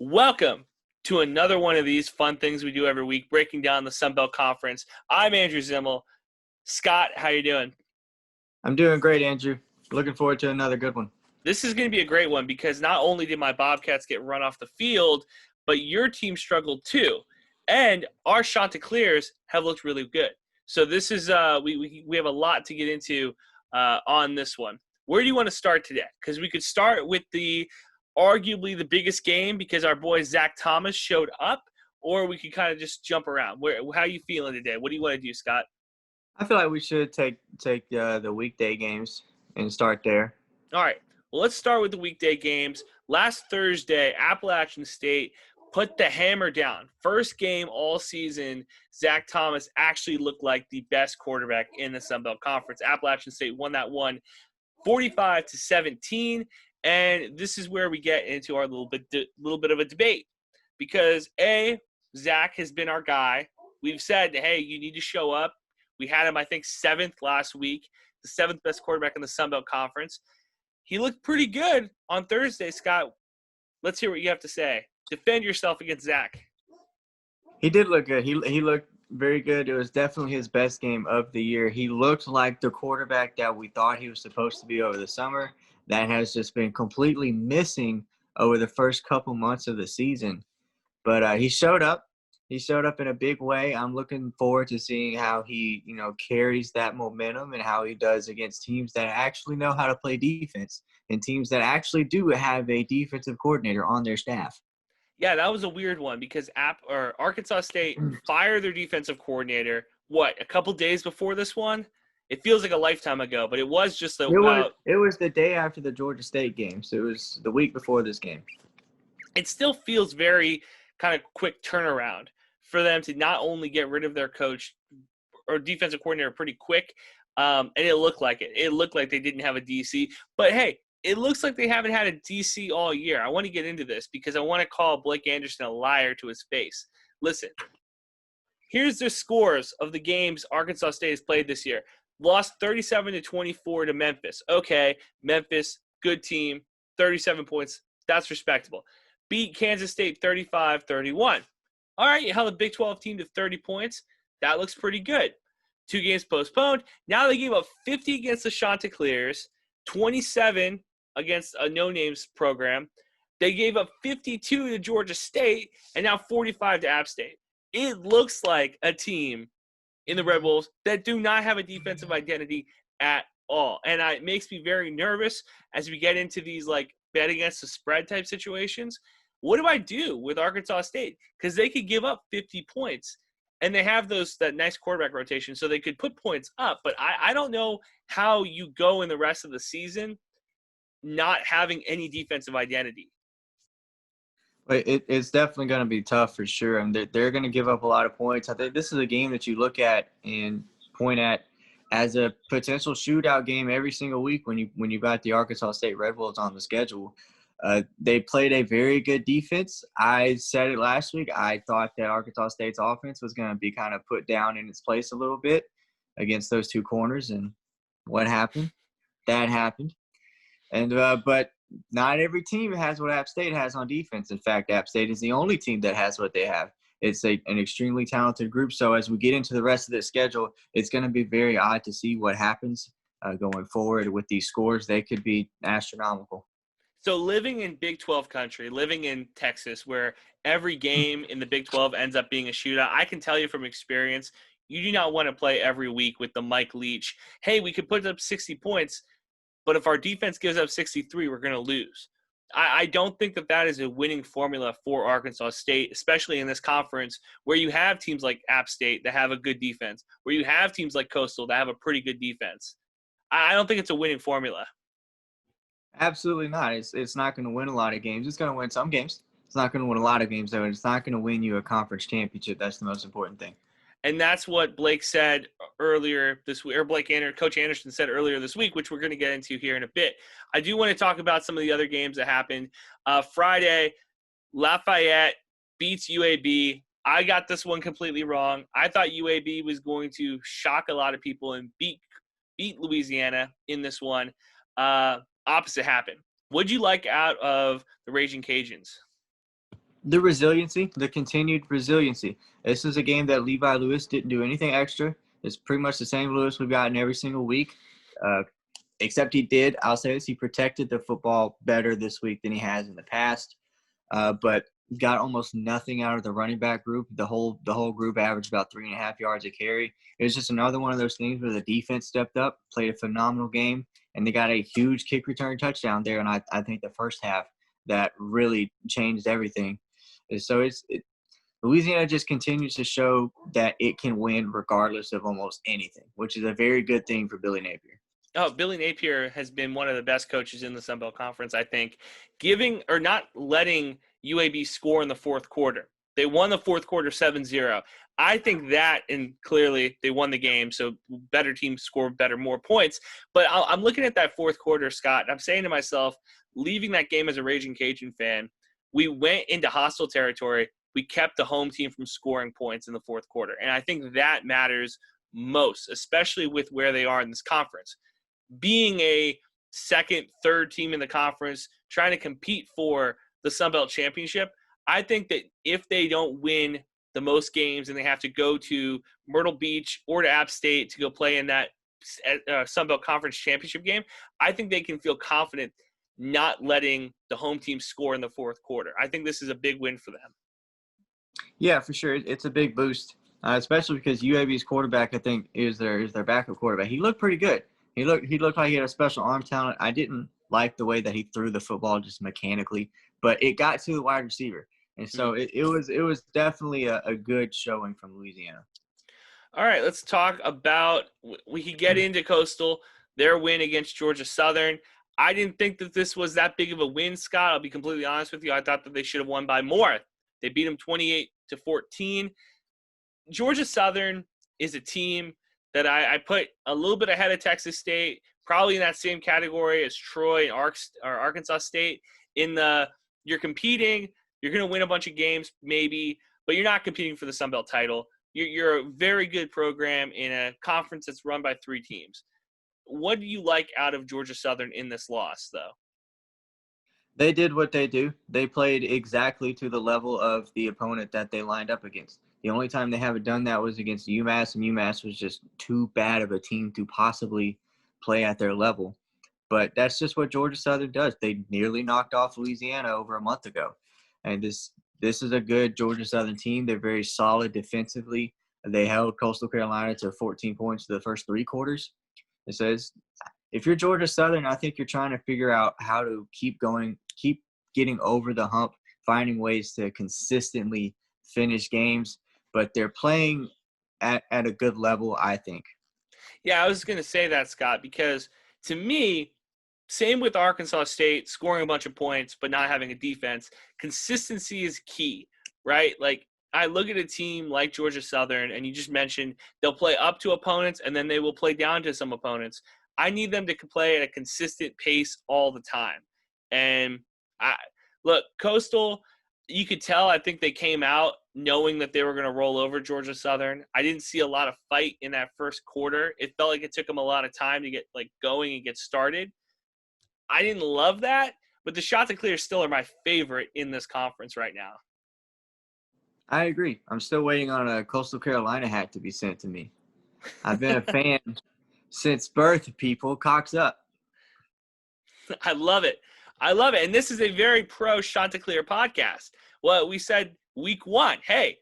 Welcome to another one of these fun things we do every week, breaking down the Sun Belt Conference. I'm Andrew Zimmel. Scott, how you doing? I'm doing great, Andrew. Looking forward to another good one. This is going to be a great one because not only did my Bobcats get run off the field, but your team struggled too. And our Chanticleers have looked really good. So this is we have a lot to get into on this one. Where do you want to start today? Because we could start with arguably the biggest game because our boy Zach Thomas showed up, or we could kind of just jump around. How are you feeling today? What do you want to do, Scott? I feel like we should take the weekday games and start there. All right. Well, let's start with the weekday games. Last Thursday, Appalachian State put the hammer down. First game all season, Zach Thomas actually looked like the best quarterback in the Sun Belt Conference. Appalachian State won that one 45-17. And this is where we get into our little bit of a debate because Zach has been our guy. We've said, hey, you need to show up. We had him, I think, 7th last week, the 7th best quarterback in the Sun Belt Conference. He looked pretty good on Thursday, Scott. Let's hear what you have to say. Defend yourself against Zach. He did look good. He looked very good. It was definitely his best game of the year. He looked like the quarterback that we thought he was supposed to be over the summer. That has just been completely missing over the first couple months of the season. But he showed up. He showed up in a big way. I'm looking forward to seeing how he, carries that momentum and how he does against teams that actually know how to play defense and teams that actually do have a defensive coordinator on their staff. Yeah, that was a weird one because Arkansas State fired their defensive coordinator, a couple days before this one? It feels like a lifetime ago, but it was just It was the day after the Georgia State game, so it was the week before this game. It still feels very kind of quick turnaround for them to not only get rid of their coach or defensive coordinator pretty quick, and it looked like it. It looked like they didn't have a DC. But, hey, it looks like they haven't had a DC all year. I want to get into this because I want to call Blake Anderson a liar to his face. Listen, here's the scores of the games Arkansas State has played this year. Lost 37-24 to Memphis. Okay, Memphis, good team, 37 points. That's respectable. Beat Kansas State 35-31. All right, you held a Big 12 team to 30 points. That looks pretty good. 2 games postponed. Now they gave up 50 against the Chanticleers, 27 against a no-names program. They gave up 52 to Georgia State, and now 45 to App State. It looks like a team in the Red Wolves that do not have a defensive identity at all. And it makes me very nervous as we get into these, bet against the spread type situations. What do I do with Arkansas State? Because they could give up 50 points, and they have that nice quarterback rotation, so they could put points up. But I don't know how you go in the rest of the season not having any defensive identity. It's definitely going to be tough for sure. I mean, they're going to give up a lot of points. I think this is a game that you look at and point at as a potential shootout game every single week when you got the Arkansas State Red Wolves on the schedule. They played a very good defense. I said it last week. I thought that Arkansas State's offense was going to be kind of put down in its place a little bit against those two corners. And what happened? That happened. And but not every team has what App State has on defense. In fact, App State is the only team that has what they have. It's an extremely talented group. So as we get into the rest of the schedule, it's going to be very odd to see what happens going forward with these scores. They could be astronomical. So living in Big 12 country, living in Texas, where every game in the Big 12 ends up being a shootout, I can tell you from experience, you do not want to play every week with the Mike Leach. Hey, we could put up 60 points, but if our defense gives up 63, we're going to lose. I don't think that is a winning formula for Arkansas State, especially in this conference where you have teams like App State that have a good defense, where you have teams like Coastal that have a pretty good defense. I don't think it's a winning formula. Absolutely not. It's not going to win a lot of games. It's going to win some games. It's not going to win a lot of games, though. And it's not going to win you a conference championship. That's the most important thing. And that's what Blake said earlier this week, or Coach Anderson said earlier this week, which we're going to get into here in a bit. I do want to talk about some of the other games that happened. Friday, Lafayette beats UAB. I got this one completely wrong. I thought UAB was going to shock a lot of people and beat Louisiana in this one. Opposite happened. What'd you like out of the Raging Cajuns? The resiliency, the continued resiliency. This is a game that Levi Lewis didn't do anything extra. It's pretty much the same Lewis we've gotten every single week, except he did, I'll say this, he protected the football better this week than he has in the past, but got almost nothing out of the running back group. The whole group averaged about 3.5 yards a carry. It was just another one of those things where the defense stepped up, played a phenomenal game, and they got a huge kick return touchdown there. And I think the first half that really changed everything. So Louisiana just continues to show that it can win regardless of almost anything, which is a very good thing for Billy Napier. Oh, Billy Napier has been one of the best coaches in the Sun Belt Conference, I think, giving or not letting UAB score in the fourth quarter. They won the fourth quarter 7-0. I think that, and clearly they won the game, so better teams score better, more points. But I'm looking at that fourth quarter, Scott, and I'm saying to myself, leaving that game as a Raging Cajun fan, we went into hostile territory. We kept the home team from scoring points in the fourth quarter. And I think that matters most, especially with where they are in this conference. Being a second, third team in the conference, trying to compete for the Sun Belt Championship, I think that if they don't win the most games and they have to go to Myrtle Beach or to App State to go play in that Sun Belt Conference Championship game, I think they can feel confident not letting the home team score in the fourth quarter. I think this is a big win for them. Yeah, for sure. It's a big boost, especially because UAB's quarterback, I think, is their backup quarterback. He looked pretty good. He looked like he had a special arm talent. I didn't like the way that he threw the football just mechanically, but it got to the wide receiver. And so it was definitely a good showing from Louisiana. All right, let's talk about – we could get into Coastal, their win against Georgia Southern. I didn't think that this was that big of a win, Scott. I'll be completely honest with you. I thought that they should have won by more. They beat them 28-14. Georgia Southern is a team that I put a little bit ahead of Texas State, probably in that same category as Troy and Arkansas State. You're competing, you're going to win a bunch of games maybe, but you're not competing for the Sun Belt title. You're a very good program in a conference that's run by 3 teams. What do you like out of Georgia Southern in this loss, though? They did what they do. They played exactly to the level of the opponent that they lined up against. The only time they haven't done that was against UMass, and UMass was just too bad of a team to possibly play at their level. But that's just what Georgia Southern does. They nearly knocked off Louisiana over a month ago. And this is a good Georgia Southern team. They're very solid defensively. They held Coastal Carolina to 14 points for the first 3 quarters. It says, if you're Georgia Southern, I think you're trying to figure out how to keep going, keep getting over the hump, finding ways to consistently finish games. But they're playing at a good level, I think. Yeah, I was going to say that, Scott, because to me, same with Arkansas State, scoring a bunch of points but not having a defense, consistency is key, right? Like, I look at a team like Georgia Southern, and you just mentioned they'll play up to opponents, and then they will play down to some opponents. I need them to play at a consistent pace all the time. And look, Coastal, you could tell, I think they came out knowing that they were going to roll over Georgia Southern. I didn't see a lot of fight in that first quarter. It felt like it took them a lot of time to get going and get started. I didn't love that, but the Chanticleers still are my favorite in this conference right now. I agree. I'm still waiting on a Coastal Carolina hat to be sent to me. I've been a fan since birth, people. Cocks up. I love it. I love it. And this is a very pro Chanticleer podcast. Well, we said week 1, hey,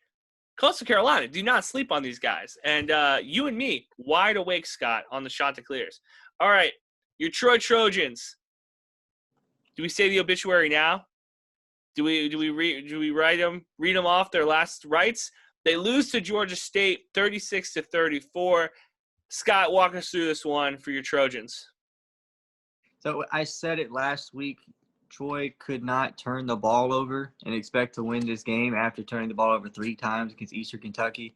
Coastal Carolina, do not sleep on these guys. And you and me, wide awake, Scott, on the Chanticleers. All right, your Troy Trojans. Do we say the obituary now? Do we read them off their last rites? They lose to Georgia State 36-34. Scott, walk us through this one for your Trojans. So I said it last week. Troy could not turn the ball over and expect to win this game after turning the ball over 3 times against Eastern Kentucky.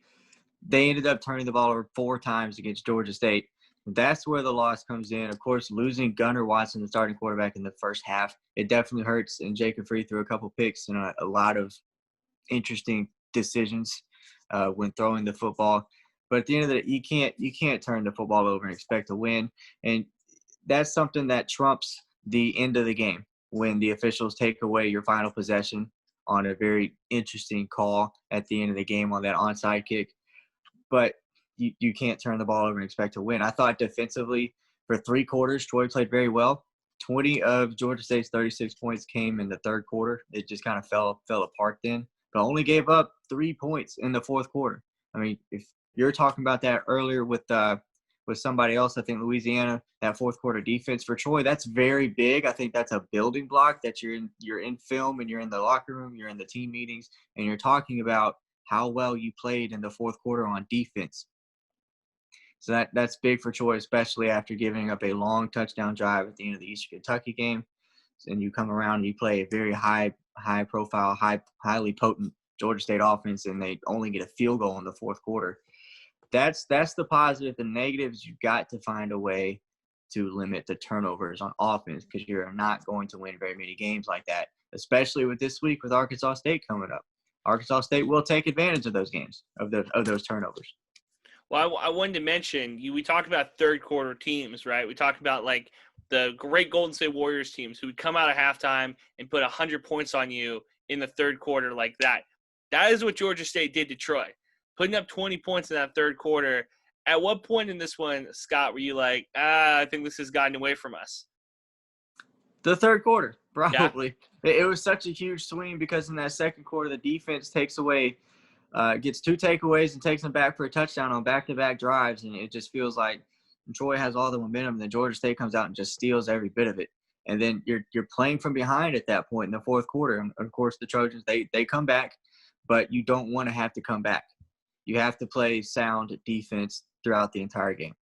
They ended up turning the ball over 4 times against Georgia State. That's where the loss comes in. Of course, losing Gunnar Watson, the starting quarterback, in the first half, it definitely hurts. And Jacob Free threw a couple picks and a lot of interesting decisions when throwing the football. But at the end of the day, you can't turn the football over and expect to win. And that's something that trumps the end of the game when the officials take away your final possession on a very interesting call at the end of the game on that onside kick. But you can't turn the ball over and expect to win. I thought defensively for 3 quarters, Troy played very well. 20 of Georgia State's 36 points came in the third quarter. It just kind of fell apart then, but only gave up 3 points in the fourth quarter. I mean, if you're talking about that earlier with somebody else, I think Louisiana, that fourth quarter defense for Troy, that's very big. I think that's a building block that you're in film and you're in the locker room, you're in the team meetings, and you're talking about how well you played in the fourth quarter on defense. So that's big for Troy, especially after giving up a long touchdown drive at the end of the Eastern Kentucky game. And you come around and you play a very high profile, highly potent Georgia State offense, and they only get a field goal in the fourth quarter. That's the positive. The negatives, you've got to find a way to limit the turnovers on offense, because you're not going to win very many games like that, especially with this week with Arkansas State coming up. Arkansas State will take advantage of those games, of those turnovers. Well, I wanted to mention, we talk about third quarter teams, right? We talk about like the great Golden State Warriors teams who would come out of halftime and put 100 points on you in the third quarter like that. That is what Georgia State did to Troy, putting up 20 points in that third quarter. At what point in this one, Scott, were you like, I think this has gotten away from us? The third quarter, probably. Yeah. It was such a huge swing because in that second quarter, the defense takes away gets 2 takeaways and takes them back for a touchdown on back-to-back drives, and it just feels like Troy has all the momentum, and then Georgia State comes out and just steals every bit of it. And then you're playing from behind at that point in the fourth quarter. And of course, the Trojans, they come back, but you don't want to have to come back. You have to play sound defense throughout the entire game.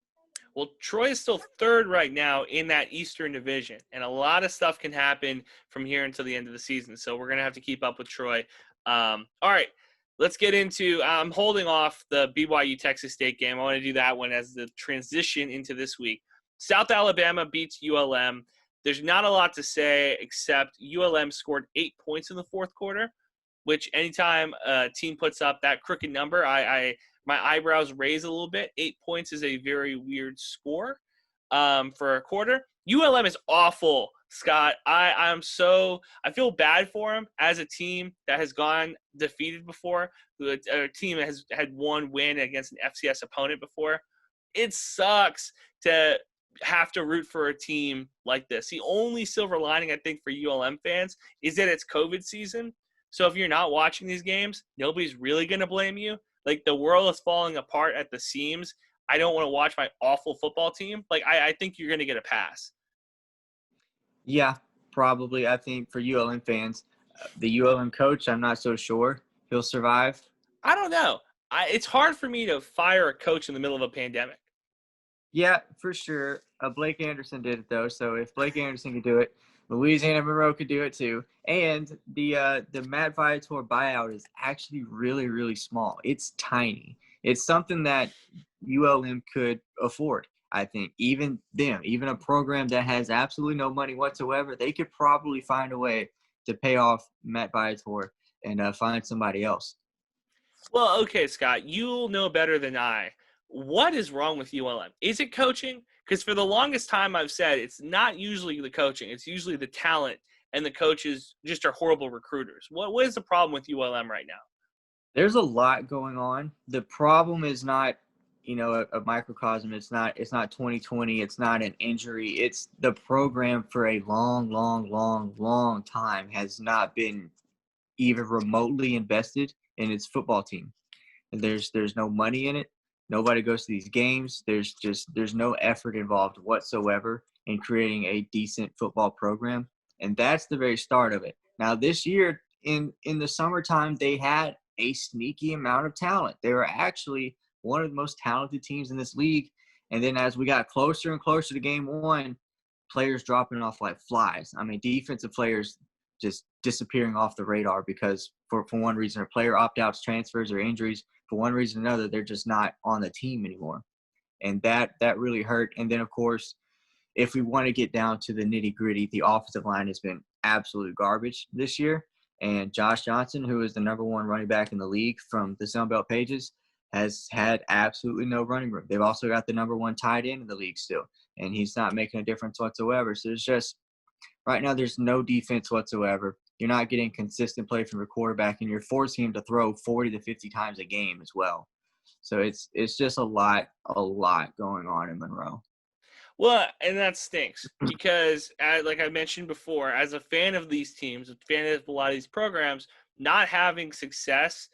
Well, Troy is still third right now in that Eastern Division, and a lot of stuff can happen from here until the end of the season. So we're going to have to keep up with Troy. All right. Let's get into I'm holding off the BYU-Texas State game. I want to do that one as the transition into this week. South Alabama beats ULM. There's not a lot to say except ULM scored 8 points in the fourth quarter, which anytime a team puts up that crooked number, my eyebrows raise a little bit. 8 points is a very weird score for a quarter. ULM is awful, Scott. I feel bad for him as a team that has gone defeated before, a team that has had one win against an FCS opponent before. It sucks to have to root for a team like this. The only silver lining, I think, for ULM fans is that it's COVID season. So if you're not watching these games, nobody's really going to blame you. Like, the world is falling apart at the seams. I don't want to watch my awful football team. Like, I think you're going to get a pass. Yeah, probably. I think for ULM fans, the ULM coach, I'm not so sure he'll survive. I don't know. It's hard for me to fire a coach in the middle of a pandemic. Yeah, for sure. Blake Anderson did it, though. So if Blake Anderson could do it, Louisiana Monroe could do it too. And the Matt Viator buyout is actually really, really small. It's tiny. It's something that ULM could afford, I think. Even them, even a program that has absolutely no money whatsoever, they could probably find a way to pay off Matt Viator and find somebody else. Well, okay, Scott, you'll know better than I. What is wrong with ULM? Is it coaching? Because for the longest time I've said it's not usually the coaching. It's usually the talent, and the coaches just are horrible recruiters. What is the problem with ULM right now? There's a lot going on. The problem is not, a microcosm. It's not 2020. It's not an injury. It's the program for a long, long, long, long time has not been even remotely invested in its football team. And there's no money in it. Nobody goes to these games. There's no effort involved whatsoever in creating a decent football program. And that's the very start of it. Now, this year in the summertime, they had a sneaky amount of talent. They were actually one of the most talented teams in this league. And then as we got closer and closer to game one, players dropping off like flies. I mean, defensive players just disappearing off the radar because for one reason or player opt-outs, transfers, or injuries. For one reason or another, they're just not on the team anymore. And that really hurt. And then, of course, if we want to get down to the nitty-gritty, the offensive line has been absolute garbage this year. And Josh Johnson, who is the number one running back in the league from the Sunbelt pages, has had absolutely no running room. They've also got the number one tight end in the league still, and he's not making a difference whatsoever. So it's just right now there's no defense whatsoever. you're not getting consistent play from your quarterback, and you're forcing him to throw 40 to 50 times a game as well. So it's just a lot going on in Monroe. Well, and that stinks because, like I mentioned before, as a fan of these teams, a fan of a lot of these programs, not having success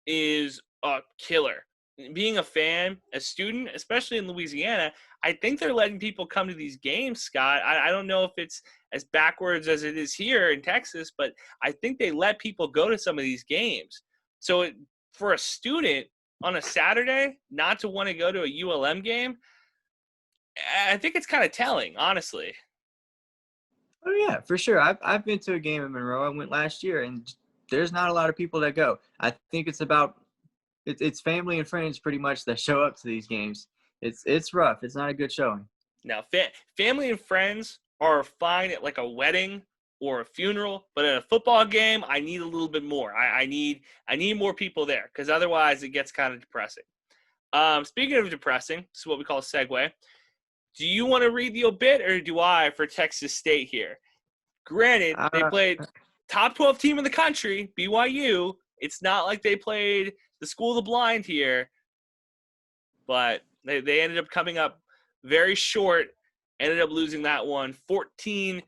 is a killer. Being a fan, a student, especially in Louisiana, I think they're letting people come to these games, Scott. I don't know if it's as backwards as it is here in Texas, but I think they let people go to some of these games. So for a student on a Saturday not to want to go to a ULM game, I think it's kind of telling, honestly. Oh yeah, for sure. I've been to a game in Monroe. I went last year, and there's not a lot of people that go. I think it's family and friends pretty much that show up to these games. It's rough. It's not a good showing. Now, family and friends are fine at like a wedding or a funeral, but at a football game, I need a little bit more. I need more people there because otherwise it gets kind of depressing. Speaking of depressing, this is what we call a segue. Do you want to read the obit or do I for Texas State here? Granted, they played top 12 team in the country, BYU. It's not like they played the school of the blind here, but they ended up coming up very short, ended up losing that one 14-52.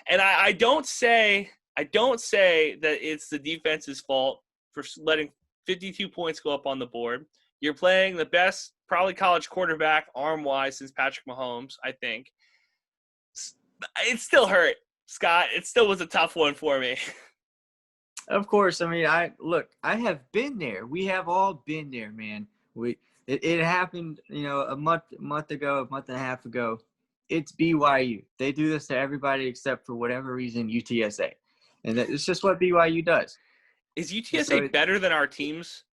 And I don't say that it's the defense's fault for letting 52 points go up on the board. You're playing the best, probably college quarterback arm-wise since Patrick Mahomes, I think. It still hurt, Scott. It still was a tough one for me. Of course. I mean, I have been there. We have all been there, man. It happened, a month ago, a month and a half ago. It's BYU. They do this to everybody except for whatever reason UTSA. And it's just what BYU does. Is UTSA better than our teams,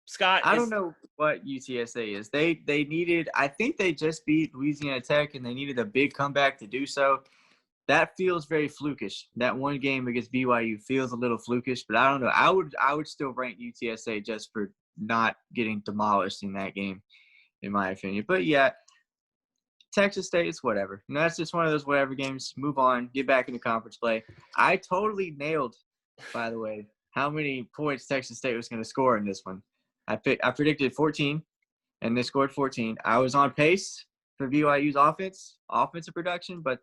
Scott? I don't know what UTSA is. They needed – I think they just beat Louisiana Tech, and they needed a big comeback to do so. That feels very flukish. That one game against BYU feels a little flukish, but I don't know. I would still rank UTSA just for not getting demolished in that game, in my opinion. But, yeah, Texas State, it's whatever. That's just one of those whatever games. Move on. Get back into conference play. I totally nailed, by the way, how many points Texas State was going to score in this one. I predicted 14, and they scored 14. I was on pace for BYU's offensive production, but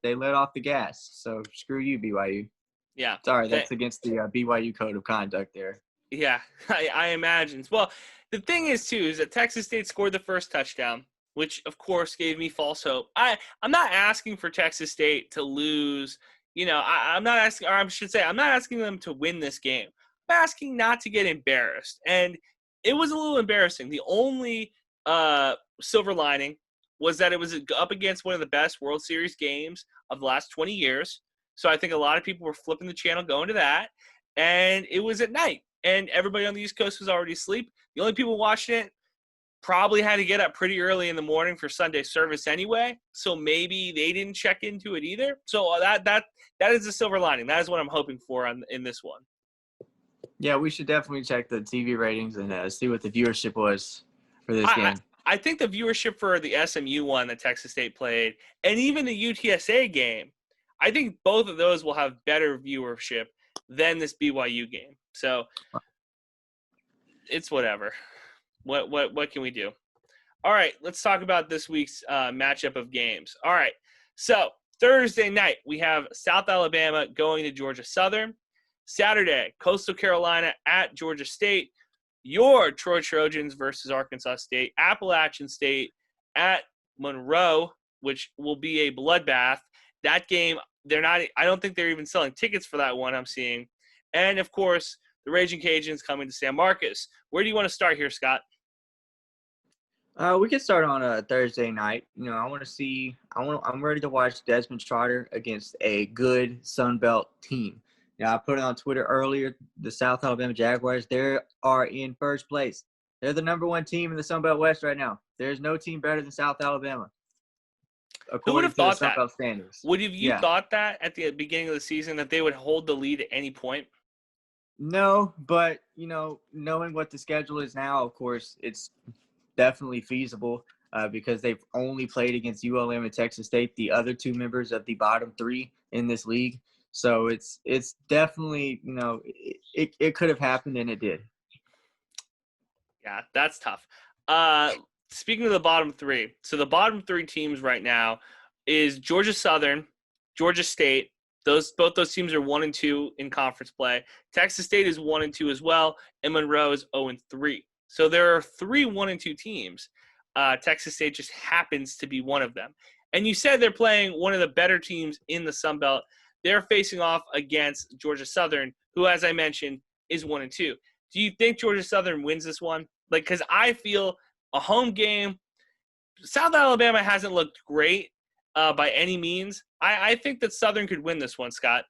they let off the gas. So screw you, BYU. Yeah. Sorry, that's against the BYU code of conduct there. Yeah, I imagine. Well, the thing is, too, is that Texas State scored the first touchdown, which, of course, gave me false hope. I'm not asking for Texas State to lose. I'm not asking – or I should say I'm not asking them to win this game. I'm asking not to get embarrassed. And it was a little embarrassing. The only silver lining was that it was up against one of the best World Series games of the last 20 years. So I think a lot of people were flipping the channel going to that. And it was at night. And everybody on the East Coast was already asleep. The only people watching it probably had to get up pretty early in the morning for Sunday service anyway. So maybe they didn't check into it either. So that is the silver lining. That is what I'm hoping for in this one. Yeah, we should definitely check the TV ratings and see what the viewership was for this game. I think the viewership for the SMU one that Texas State played and even the UTSA game, I think both of those will have better viewership than this BYU game. So it's whatever. What can we do? All right, let's talk about this week's matchup of games. All right, so Thursday night, we have South Alabama going to Georgia Southern. Saturday, Coastal Carolina at Georgia State. Your Troy Trojans versus Arkansas State. Appalachian State at Monroe, which will be a bloodbath. That game, I don't think they're even selling tickets for that one I'm seeing. And, of course, the Raging Cajuns coming to San Marcos. Where do you want to start here, Scott? We can start on a Thursday night. I'm ready to watch Desmond Trotter against a good Sun Belt team. I put it on Twitter earlier. The South Alabama Jaguars, they are in first place. They're the number one team in the Sun Belt West right now. There's no team better than South Alabama. Who would have thought that? Standings. Would have you thought that at the beginning of the season that they would hold the lead at any point? No, but, knowing what the schedule is now, of course, it's definitely feasible. because they've only played against ULM and Texas State, the other two members of the bottom three in this league. So it's definitely, it could have happened, and it did. Yeah, that's tough. Speaking of the bottom three, so the bottom three teams right now is Georgia Southern, Georgia State. Both those teams are 1 and 2 in conference play. Texas State is 1 and 2 as well, and Monroe is 0 and 3. So there are 3 1 and 2 teams. Texas State just happens to be one of them. And you said they're playing one of the better teams in the Sun Belt. They're facing off against Georgia Southern, who, as I mentioned, is 1 and 2. Do you think Georgia Southern wins this one? Like, because I feel a home game. South Alabama hasn't looked great by any means. I think that Southern could win this one, Scott.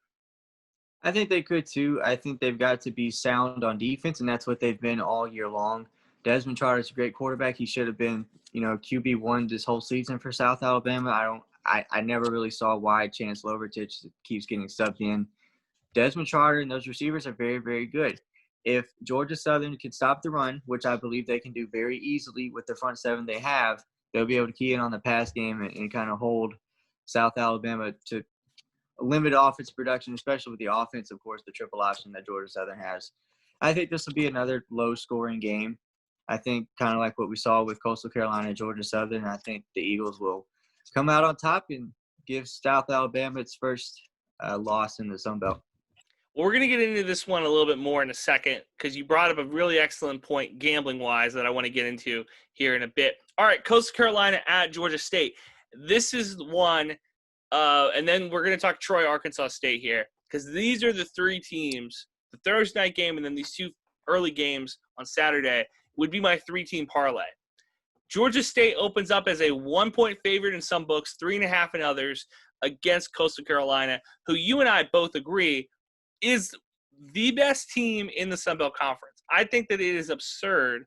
I think they could too. I think they've got to be sound on defense, and that's what they've been all year long. Desmond Trotter is a great quarterback. He should have been, QB1 this whole season for South Alabama. I never really saw why Chance Lovertich keeps getting subbed in. Desmond Trotter and those receivers are very, very good. If Georgia Southern can stop the run, which I believe they can do very easily with the front seven they have, they'll be able to key in on the pass game and kind of hold South Alabama to limited offensive production, especially with the offense, of course, the triple option that Georgia Southern has. I think this will be another low-scoring game. I think kind of like what we saw with Coastal Carolina and Georgia Southern. I think the Eagles will come out on top and give South Alabama its first loss in the Sun Belt. Well, we're going to get into this one a little bit more in a second because you brought up a really excellent point gambling-wise that I want to get into here in a bit. All right, Coastal Carolina at Georgia State. This is one, and then we're going to talk Troy, Arkansas State here because these are the 3 teams, the Thursday night game and then these 2 early games on Saturday would be my 3-team parlay. Georgia State opens up as a 1-point favorite in some books, 3.5 in others, against Coastal Carolina, who you and I both agree is the best team in the Sun Belt Conference. I think that it is absurd.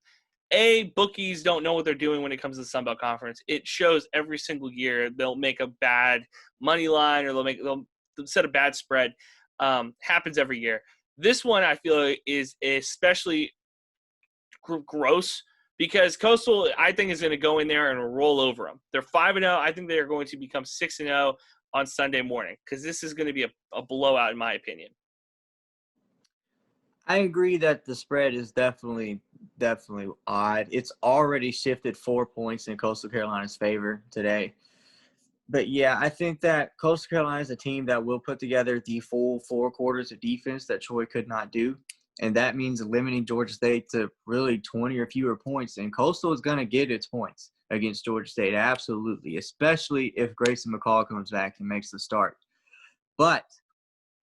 Bookies don't know what they're doing when it comes to the Sun Belt Conference. It shows every single year. They'll make a bad money line or they'll set a bad spread. Happens every year. This one I feel is especially gross because Coastal, I think, is going to go in there and roll over them. They're 5-0. I think they are going to become 6-0 on Sunday morning because this is going to be a blowout in my opinion. I agree that the spread is definitely odd. It's already shifted 4 points in Coastal Carolina's favor today. But, yeah, I think that Coastal Carolina is a team that will put together the full 4 quarters of defense that Troy could not do. And that means limiting Georgia State to really 20 or fewer points. And Coastal is going to get its points against Georgia State, absolutely, especially if Grayson McCall comes back and makes the start. But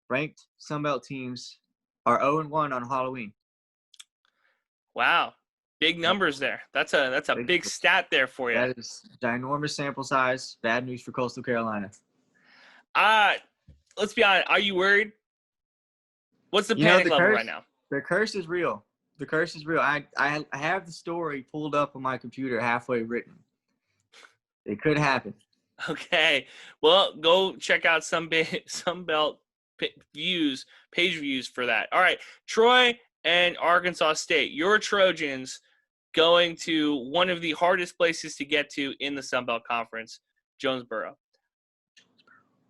ranked Sun Belt teams are 0-1 on Halloween. Wow. Big numbers there. That's a big stat there for you. That is ginormous sample size. Bad news for Coastal Carolina. Let's be honest. Are you worried? What's the panic level right now? The curse is real. The curse is real. I have the story pulled up on my computer halfway written. It could happen. Okay. Well, go check out Sun Belt page views for that. All right. Troy and Arkansas State. Your Trojans going to one of the hardest places to get to in the Sun Belt Conference, Jonesboro.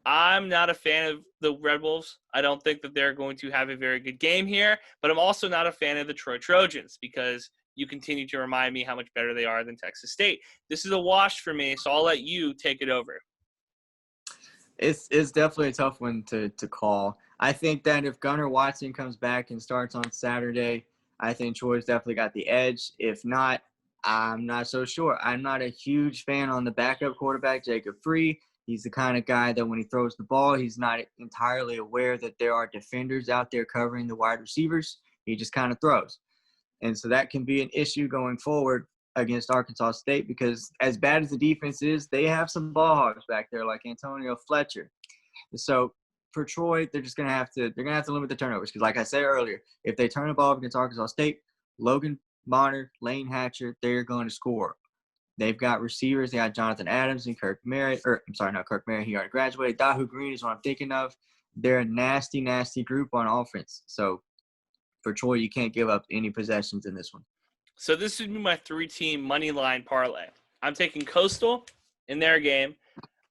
I'm not a fan of the Red Wolves. I don't think that they're going to have a very good game here, but I'm also not a fan of the Troy Trojans because you continue to remind me how much better they are than Texas State. This is a wash for me, so I'll let you take it over. It's definitely a tough one to call. I think that if Gunnar Watson comes back and starts on Saturday, I think Troy's definitely got the edge. If not, I'm not so sure. I'm not a huge fan on the backup quarterback, Jacob Free. He's the kind of guy that when he throws the ball, he's not entirely aware that there are defenders out there covering the wide receivers. He just kind of throws. And so that can be an issue going forward against Arkansas State because as bad as the defense is, they have some ball hogs back there like Antonio Fletcher. So for Troy, they're going to have to limit the turnovers because like I said earlier, if they turn the ball against Arkansas State, Logan Bonner, Lane Hatcher, they're going to score. They've got receivers. They got Jonathan Adams and Kirk Merritt. Not Kirk Merritt. He already graduated. Dahu Green is what I'm thinking of. They're a nasty, nasty group on offense. So for Troy, you can't give up any possessions in this one. So this would be my 3-team money line parlay. I'm taking Coastal in their game.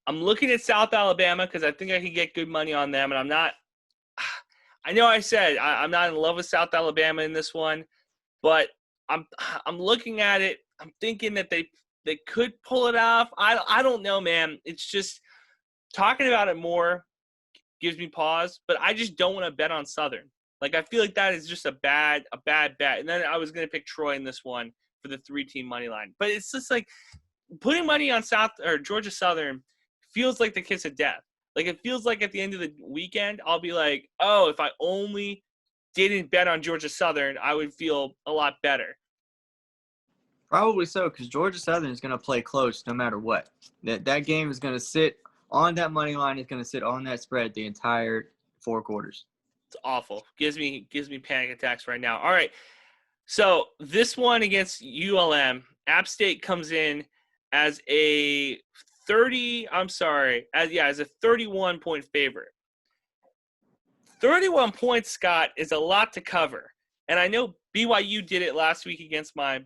I'm looking at South Alabama because I think I can get good money on them, and I'm not – I know I said I'm not in love with South Alabama in this one, but I'm looking at it. I'm thinking that they could pull it off. I don't know, man. It's just talking about it more gives me pause, but I just don't want to bet on Southern. Like, I feel like that is just a bad bet. And then I was going to pick Troy in this one for the 3-team money line. But it's just like putting money on Georgia Southern feels like the kiss of death. Like, it feels like at the end of the weekend, I'll be like, oh, if I only didn't bet on Georgia Southern, I would feel a lot better. Probably so, because Georgia Southern is going to play close no matter what. That game is going to sit on that money line. It's going to sit on that spread the entire 4 quarters. It's awful. Gives me panic attacks right now. All right. So this one against ULM, App State comes in as a 31-point favorite. 31 points, Scott, is a lot to cover. And I know BYU did it last week against my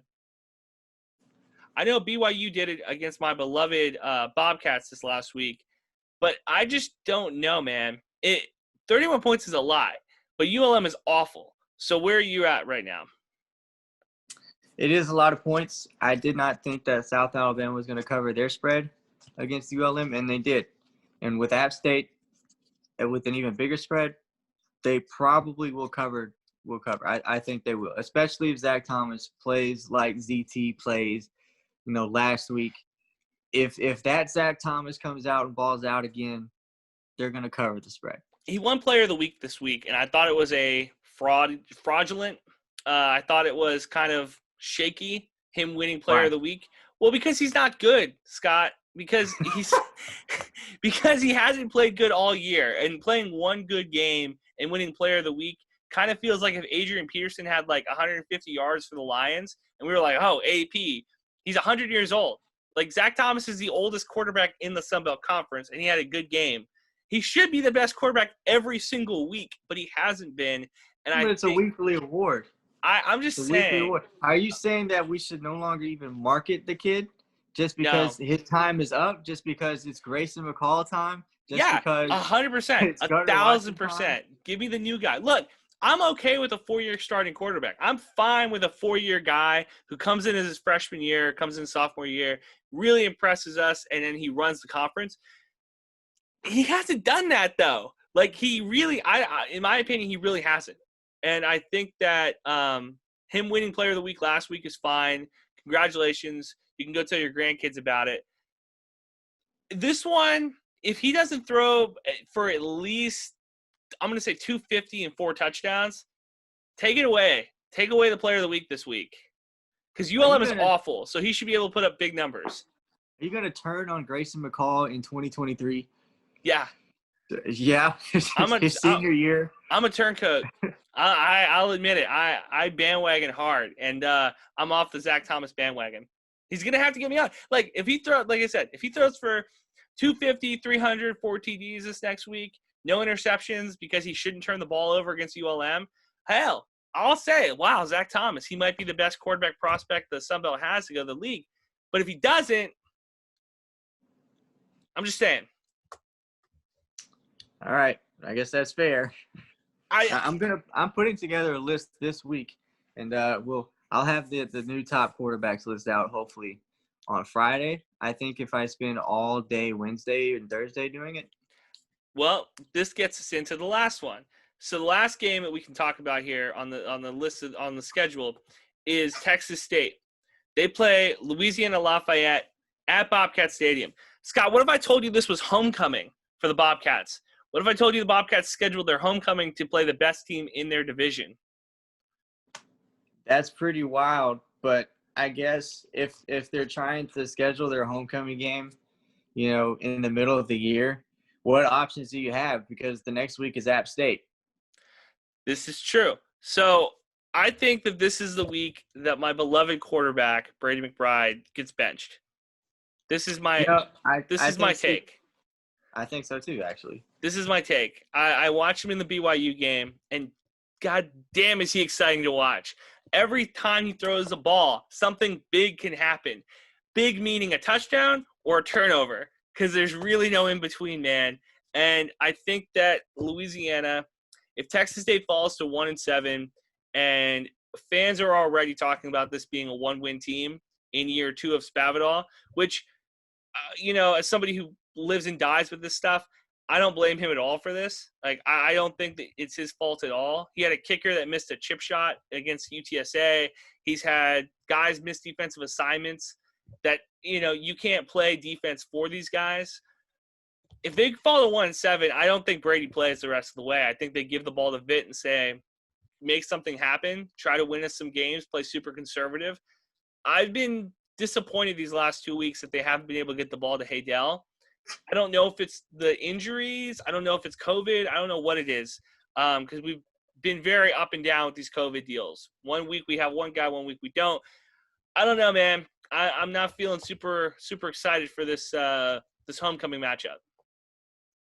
beloved Bobcats this last week. But I just don't know, man. 31 points is a lot, but ULM is awful. So where are you at right now? It is a lot of points. I did not think that South Alabama was going to cover their spread against ULM, and they did. And with App State, with an even bigger spread, they probably will cover. I think they will, especially if Zach Thomas plays like ZT plays, last week. If that Zach Thomas comes out and balls out again, they're going to cover the spread. He won Player of the Week this week, and I thought it was a fraudulent. I thought it was kind of shaky, him winning Player of the Week. Well, because he's not good, Scott. Because because he hasn't played good all year, and playing one good game and winning Player of the Week kind of feels like if Adrian Peterson had like 150 yards for the Lions, and we were like, oh, AP, he's 100 years old. Like, Zach Thomas is the oldest quarterback in the Sun Belt Conference, and he had a good game. He should be the best quarterback every single week, but he hasn't been. And it's a weekly award. I'm just saying. Are you saying that we should no longer even market the kid just because his time is up, just because it's Grayson McCall time? Because 100%, 1,000%. Give me the new guy. Look, I'm okay with a 4-year starting quarterback. I'm fine with a 4-year guy who comes in as his freshman year, comes in sophomore year, really impresses us, and then he runs the conference. He hasn't done that, though. Like, he really – in my opinion, he really hasn't. And I think that him winning Player of the Week last week is fine. Congratulations. You can go tell your grandkids about it. This one, if he doesn't throw for at least, I'm going to say 250 and 4 touchdowns, take it away. Take away the Player of the Week this week. Because ULM is awful, so he should be able to put up big numbers. Are you going to turn on Grayson McCall in 2023? Yeah. Yeah, his senior year. I'm a turncoat. I'll admit it. I bandwagon hard, and I'm off the Zach Thomas bandwagon. He's gonna have to get me on. Like, if he throws for 250, 300, 4 TDs this next week, no interceptions because he shouldn't turn the ball over against ULM. Hell, I'll say, wow, Zach Thomas, he might be the best quarterback prospect the Sun Belt has to go to the league. But if he doesn't, I'm just saying. All right, I guess that's fair. I'm putting together a list this week, and I'll have the new top quarterbacks list out hopefully on Friday. I think if I spend all day Wednesday and Thursday doing it. Well, this gets us into the last one. So the last game that we can talk about here on the list on the schedule is Texas State. They play Louisiana Lafayette at Bobcat Stadium. Scott, what if I told you this was homecoming for the Bobcats? What if I told you the Bobcats scheduled their homecoming to play the best team in their division? That's pretty wild, but I guess if they're trying to schedule their homecoming game, in the middle of the year, what options do you have? Because the next week is App State. This is true. So I think that this is the week that my beloved quarterback, Brady McBride, gets benched. This is my take. I think so too, actually. This is my take. I watched him in the BYU game, and god damn is he exciting to watch. Every time he throws the ball, something big can happen. Big meaning a touchdown or a turnover, because there's really no in between, man. And I think that Louisiana, if Texas State falls to 1-7, and fans are already talking about this being a one-win team in year 2 of Spavital, which, as somebody who lives and dies with this stuff, I don't blame him at all for this. Like, I don't think that it's his fault at all. He had a kicker that missed a chip shot against UTSA. He's had guys miss defensive assignments that, you can't play defense for these guys. If they fall to 1-7, I don't think Brady plays the rest of the way. I think they give the ball to Vitt and say, make something happen, try to win us some games, play super conservative. I've been disappointed these last 2 weeks that they haven't been able to get the ball to Haydel. I don't know if it's the injuries. I don't know if it's COVID. I don't know what it is, because we've been very up and down with these COVID deals. 1 week we have one guy, 1 week we don't. I don't know, man. I'm not feeling super, super excited for this this homecoming matchup.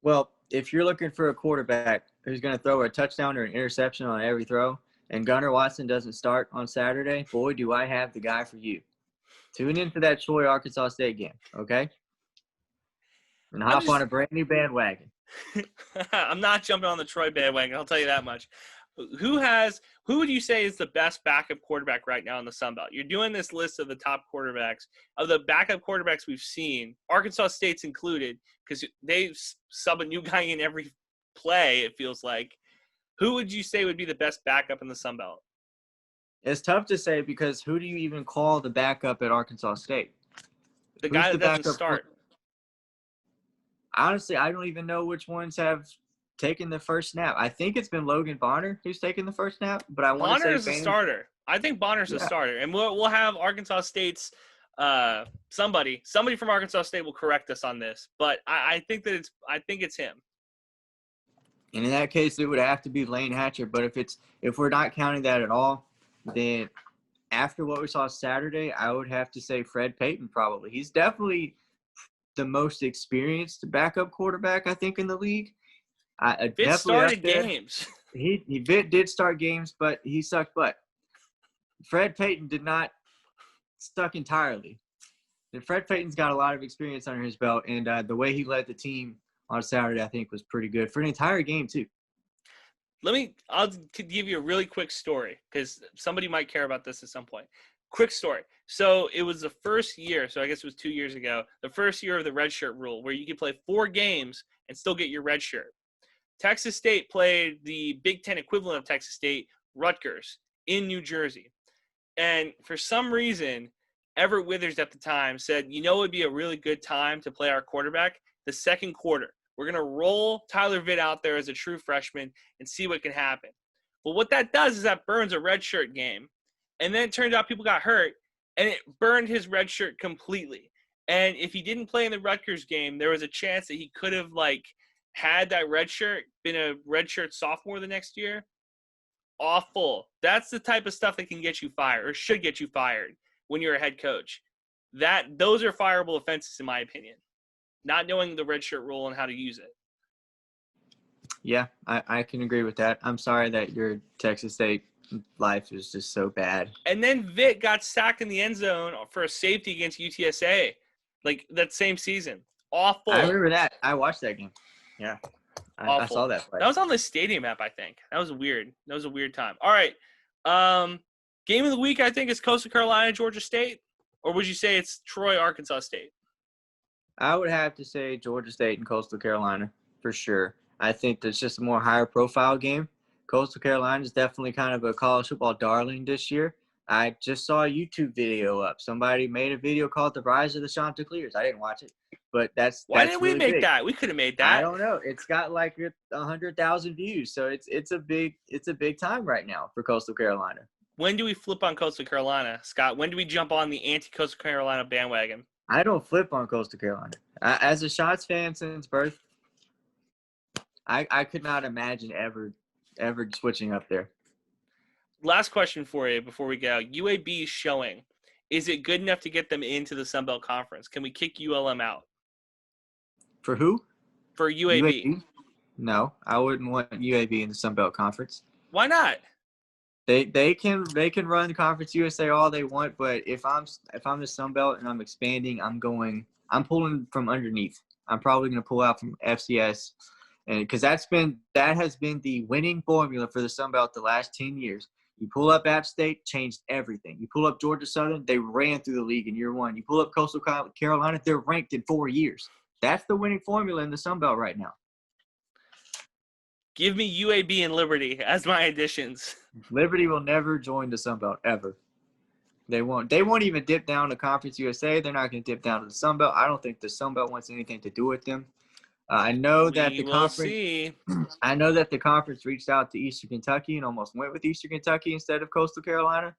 Well, if you're looking for a quarterback who's going to throw a touchdown or an interception on every throw, and Gunnar Watson doesn't start on Saturday, boy, do I have the guy for you. Tune in for that Troy, Arkansas State game, okay? And hop on a brand new bandwagon. I'm not jumping on the Troy bandwagon, I'll tell you that much. Who would you say is the best backup quarterback right now in the Sun Belt? You're doing this list of the top quarterbacks. Of the backup quarterbacks we've seen, Arkansas State's included, because they sub a new guy in every play, it feels like. Who would you say would be the best backup in the Sun Belt? It's tough to say, because who do you even call the backup at Arkansas State? The guy that doesn't start. Honestly, I don't even know which ones have taken the first snap. I think it's been Logan Bonner who's taken the first snap, but I want to say Bonner's a starter. I think Bonner's a starter, and we'll have Arkansas State's somebody from Arkansas State will correct us on this, but I think it's him. And in that case, it would have to be Lane Hatcher. But if we're not counting that at all, then after what we saw Saturday, I would have to say Fred Payton probably. He's definitely the most experienced backup quarterback, I think, in the league. Vitt started games. Vitt did start games, but he sucked butt. Fred Payton did not suck entirely. And Fred Payton's got a lot of experience under his belt, and the way he led the team on Saturday, I think, was pretty good for an entire game too. I'll give you a really quick story, because somebody might care about this at some point. Quick story. So it was the first year, so I guess it was 2 years ago, the first year of the redshirt rule, where you could play 4 games and still get your red shirt. Texas State played the Big Ten equivalent of Texas State, Rutgers, in New Jersey. And for some reason, Everett Withers at the time said, it would be a really good time to play our quarterback the second quarter. We're going to roll Tyler Vitt out there as a true freshman and see what can happen. Well, what that does is that burns a redshirt game. And then it turned out people got hurt, and it burned his redshirt completely. And if he didn't play in the Rutgers game, there was a chance that he could have, had that redshirt, been a redshirt sophomore the next year. Awful. That's the type of stuff that can get you fired, or should get you fired when you're a head coach. Those are fireable offenses, in my opinion. Not knowing the redshirt rule and how to use it. Yeah, I can agree with that. I'm sorry that your Texas State life is just so bad. And then Vitt got sacked in the end zone for a safety against UTSA, that same season. Awful. I remember that. I watched that game. Yeah, I saw that play. That was on the stadium app, I think. That was weird. That was a weird time. All right. Game of the week, I think, is Coastal Carolina, Georgia State. Or would you say it's Troy, Arkansas State? I would have to say Georgia State and Coastal Carolina for sure. I think that's just a more higher profile game. Coastal Carolina is definitely kind of a college football darling this year. I just saw a YouTube video up. Somebody made a video called The Rise of the Chanticleers. I didn't watch it, but Why didn't we make that? We could have made that. I don't know. It's got 100,000 views, so it's a big time right now for Coastal Carolina. When do we flip on Coastal Carolina, Scott? When do we jump on the anti-Coastal Carolina bandwagon? I don't flip on Coastal Carolina. As a Shots fan since birth, I could not imagine ever switching up there. Last question for you before we go. UAB is showing. Is it good enough to get them into the Sun Belt Conference? Can we kick ULM out? For who? For UAB. No, I wouldn't want UAB in the Sun Belt Conference. Why not? They can run the Conference USA all they want, but if I'm the Sun Belt and I'm expanding, I'm pulling from underneath. I'm probably going to pull out from FCS, and because that has been the winning formula for the Sun Belt the last 10 years. You pull up App State, changed everything. You pull up Georgia Southern, they ran through the league in year one. You pull up Coastal Carolina, they're ranked in 4 years. That's the winning formula in the Sun Belt right now. Give me UAB and Liberty as my additions. Liberty will never join the Sun Belt ever. They won't. They won't even dip down to Conference USA. They're not going to dip down to the Sun Belt. I don't think the Sun Belt wants anything to do with them. I know that the conference reached out to Eastern Kentucky and almost went with Eastern Kentucky instead of Coastal Carolina.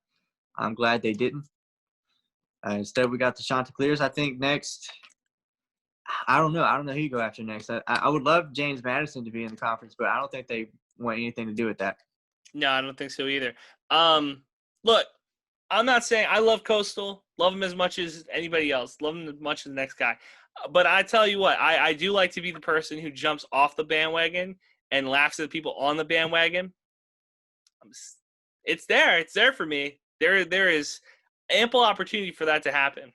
I'm glad they didn't. Instead, we got the Chanticleers. I think next. I don't know who you go after next. I would love James Madison to be in the conference, but I don't think they want anything to do with that. No, I don't think so either. Look, I'm not saying I love Coastal, love them as much as anybody else, love them as much as the next guy. But I tell you what, I do like to be the person who jumps off the bandwagon and laughs at the people on the bandwagon. It's there. It's there for me. There is ample opportunity for that to happen.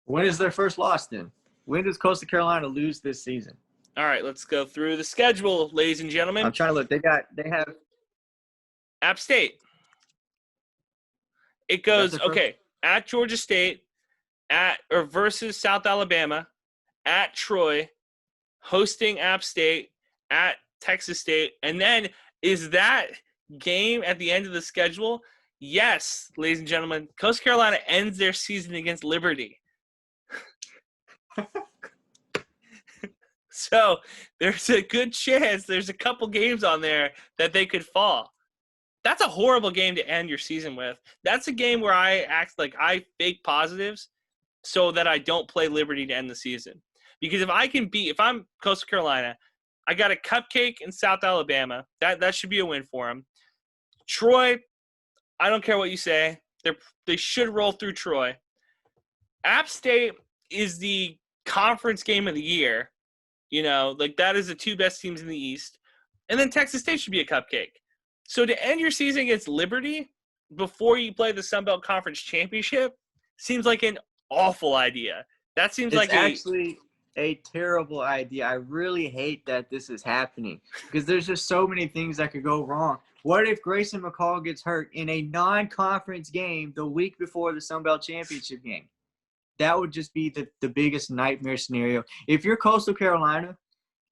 When is their first loss then? When does Coastal Carolina lose this season? All right, let's go through the schedule, ladies and gentlemen. I'm trying to look. They have App State. It goes at Georgia State, versus South Alabama, at Troy, hosting App State, at Texas State, and then is that game at the end of the schedule? Yes, ladies and gentlemen, Coastal Carolina ends their season against Liberty. So there's a good chance there's a couple games on there that they could fall. That's a horrible game to end your season with. That's a game where I act like I fake positives so that I don't play Liberty to end the season. Because if I'm Coastal Carolina, I got a cupcake in South Alabama. That should be a win for them. Troy, I don't care what you say. They should roll through Troy. App State is the conference game of the year. That is the two best teams in the East. And then Texas State should be a cupcake. So to end your season against Liberty before you play the Sun Belt Conference Championship seems like an awful idea. That seems like actually a terrible idea. I really hate that this is happening because there's just so many things that could go wrong. What if Grayson McCall gets hurt in a non-conference game the week before the Sun Belt Championship game? That would just be the biggest nightmare scenario. If you're Coastal Carolina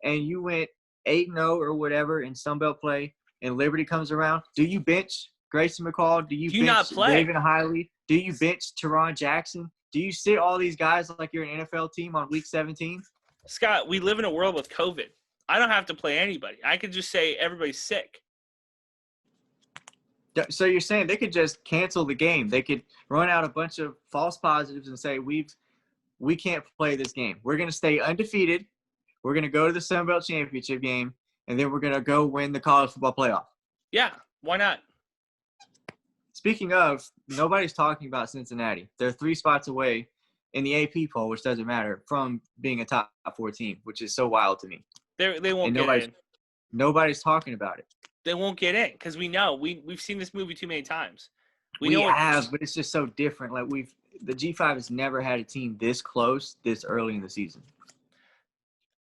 and you went 8-0 or whatever in Sun Belt play and Liberty comes around, do you bench Grayson McCall? Do you bench not play? David Hiley? Do you bench Teron Jackson? Do you sit all these guys like you're an NFL team on week 17? Scott, we live in a world with COVID. I don't have to play anybody. I could just say everybody's sick. So you're saying they could just cancel the game. They could run out a bunch of false positives and say, we can't play this game. We're going to stay undefeated. We're going to go to the Sun Belt Championship game, and then we're going to go win the college football playoff. Yeah, why not? Speaking of, nobody's talking about Cincinnati. They're 3 spots away in the AP poll, which doesn't matter, from being a top 4 team, which is so wild to me. They won't get in. Nobody's talking about it. They won't get in because we know we've seen this movie too many times. We have, but it's just so different. Like the G5 has never had a team this close this early in the season.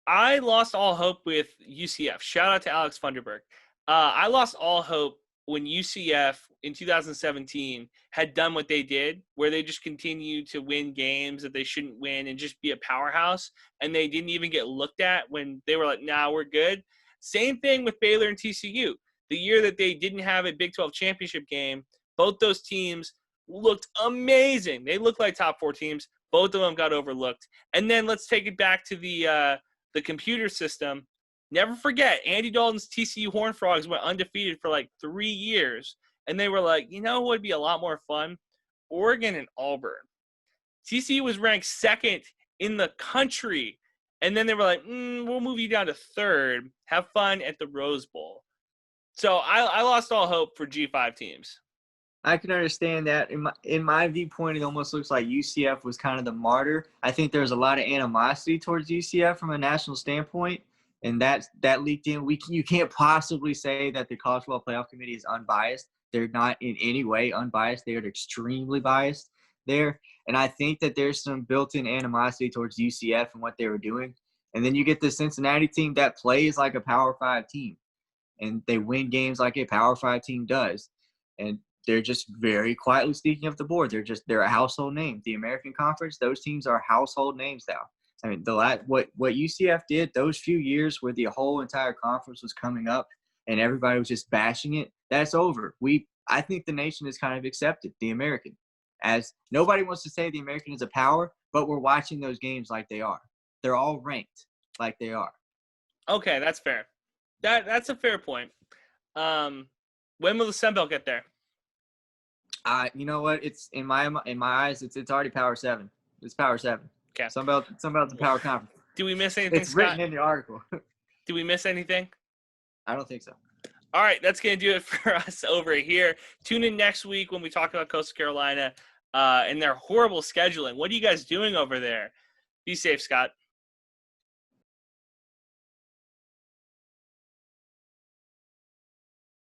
I lost all hope with UCF. Shout out to Alex Funderburg. I lost all hope when UCF in 2017 had done what they did, where they just continued to win games that they shouldn't win and just be a powerhouse, and they didn't even get looked at when they were like, nah, we're good. Same thing with Baylor and TCU. The year that they didn't have a Big 12 championship game, both those teams looked amazing. They looked like top 4 teams. Both of them got overlooked. And then let's take it back to the computer system. Never forget, Andy Dalton's TCU Horned Frogs went undefeated for like 3 years. And they were like, you know what would be a lot more fun? Oregon and Auburn. TCU was ranked 2nd in the country. And then they were like, we'll move you down to 3rd. Have fun at the Rose Bowl. So I lost all hope for G5 teams. I can understand that. In my viewpoint, it almost looks like UCF was kind of the martyr. I think there's a lot of animosity towards UCF from a national standpoint. and that leaked in. You can't possibly say that the college football playoff committee is unbiased. They're not in any way unbiased. They are extremely biased there, and I think that there's some built-in animosity towards UCF and what they were doing. And then you get the Cincinnati team that plays like a Power 5 team, and they win games like a Power 5 team does. And they're just very quietly sneaking up the board. They're a household name. The American Conference, those teams are household names now. I mean, what UCF did those few years where the whole entire conference was coming up and everybody was just bashing it, that's over. I think the nation has kind of accepted the American, as nobody wants to say the American is a power, but we're watching those games like they are. They're all ranked like they are. Okay, that's fair. That's a fair point. When will the Sun Belt get there? You know what? It's in my eyes. It's already Power 7. It's Power 7. Okay. Sun Belt's a power conference. Do we miss anything, It's Scott? written in the article. Do we miss anything? I don't think so. All right, that's going to do it for us over here. Tune in next week when we talk about Coastal Carolina and their horrible scheduling. What are you guys doing over there? Be safe, Scott.